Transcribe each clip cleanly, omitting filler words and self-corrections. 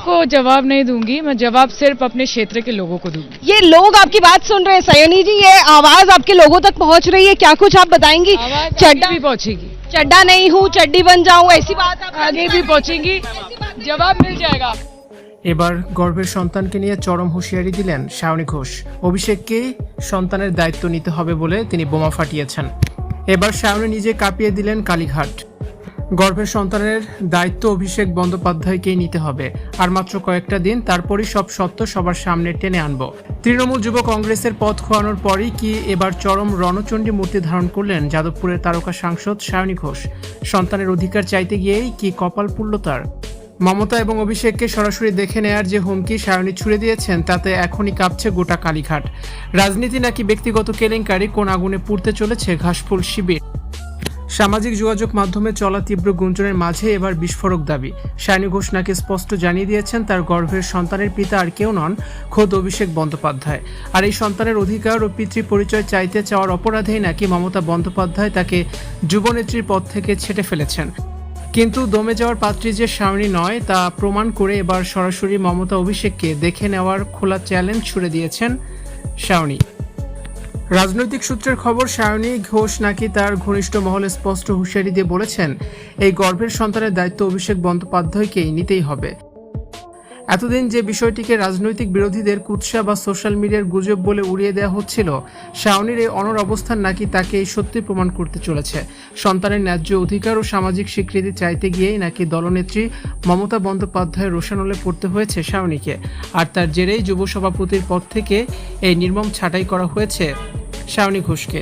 को जवाब नहीं दूंगी, मैं जवाब सिर्फ अपने क्षेत्र के लोगों को दूंगी। ये लोग आपकी बात सुन रहे हैं सयोनी जी, ये आवाज आपके लोगों तक पहुंच रही है, क्या कुछ आप बताएंगी? चड्डा भी पहुंचेगी, चड्डा नहीं हूँ चड्डी बन जाऊं, ऐसी बात आप आगे भी पहुंचेंगी, जवाब मिल जाएगा। এবার গর্ভের সন্তানকে নিয়ে চরম হুঁশিয়ারি দিলেন শাওনী ঘোষ। অভিষেককে সন্তানের দায়িত্ব নিতে হবে বলে তিনি বোমা ফাটিয়েছেন। এবার শাওনী নিজে কাঁপিয়ে দিলেন কালীঘাট। গর্ভের সন্তানের দায়িত্ব অভিষেক বন্দ্যোপাধ্যায়কেই নিতে হবে, আর মাত্র কয়েকটা দিন, তারপরই সব সত্য সবার সামনে টেনে আনব। তৃণমূল যুব কংগ্রেসের পথ খোয়ানোর পরই কি এবার চরম রণচণ্ডী মূর্তি ধারণ করলেন যাদবপুরের তারকা সাংসদ শাওনী ঘোষ? সন্তানের অধিকার চাইতে গিয়েই কি কপাল পুড়ল তার? মমতা এবং অভিষেককে সরাসরি দেখে নেয়ার যে হুমকি শাওনী ছুড়ে দিয়েছেন, তাতে এখনই কাঁপছে গোটা কালীঘাট। রাজনীতি নাকি ব্যক্তিগত কেলেঙ্কারি, কোন আগুনে পুড়তে চলেছে ঘাসফুল শিবির? সামাজিক যোগাযোগ মাধ্যমে চলা তীব্র গুঞ্জনের মাঝে এবার বিস্ফোরক দাবি। শাওনী ঘোষ নাকি স্পষ্ট জানিয়ে দিয়েছেন তার গর্ভের সন্তানের পিতা আর কেউ নন, খোদ অভিষেক বন্দ্যোপাধ্যায়। আর এই সন্তানের অধিকার ও পিতৃ পরিচয় চাইতে চাওয়ার অপরাধেই নাকি মমতা বন্দ্যোপাধ্যায় তাকে যুবনেত্রীর পদ থেকে ছেঁটে ফেলেছেন। কিন্তু দমে যাওয়ার পাত্রী যে শাওনী নয় তা প্রমাণ করে এবার সরাসরি মমতা অভিষেককে দেখে নেওয়ার খোলা চ্যালেঞ্জ ছুড়ে দিয়েছেন শাওনী। রাজনৈতিক সূত্রের খবর, শাওনী ঘোষ নাকি তার ঘনিষ্ঠ মহলে স্পষ্ট হুঁশিয়ারি দিয়ে বলেছেন এই গর্ভের সন্তানের দায়িত্ব অভিষেক বন্দ্যোপাধ্যায়কেই নিতেই হবে। এতদিন যে বিষয়টিকে রাজনৈতিক বিরোধীদের কুৎসা বা সোশ্যাল মিডিয়ার গুজব বলে উড়িয়ে দেওয়া হচ্ছিল, শাওনীর এই অনড় অবস্থান নাকি তাকে এই সত্যি প্রমাণ করতে চলেছে। সন্তানের ন্যায্য অধিকার ও সামাজিক স্বীকৃতি চাইতে গিয়েই নাকি দলনেত্রী মমতা বন্দ্যোপাধ্যায়ের রোষানলে পড়তে হয়েছে শাওনীকে, আর তার জেরেই যুব সভাপতির পদ থেকে এই নির্মম ছাঁটাই করা হয়েছে শাওনী ঘোষকে।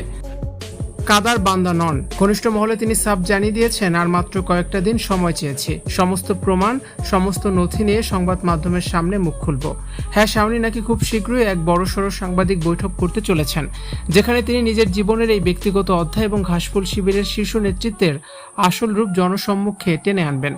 কাদার বান্দা নন, ঘনিষ্ঠ মহলে তিনি সাফ জানিয়ে দিয়েছেন আর মাত্র কয়েকটা দিন সময় চেয়েছি, সমস্ত প্রমাণ সমস্ত নথি নিয়ে সংবাদ মাধ্যমের সামনে মুখ খুলব। হ্যাঁ, শাওনী নাকি খুব শীঘ্রই এক বড়সড় সাংবাদিক বৈঠক করতে চলেছেন, যেখানে তিনি নিজের জীবনের এই ব্যক্তিগত অধ্যায় এবং ঘাসফুল শিবিরের শীর্ষ নেতৃত্বের আসল রূপ জনসম্মুখে টেনে আনবেন।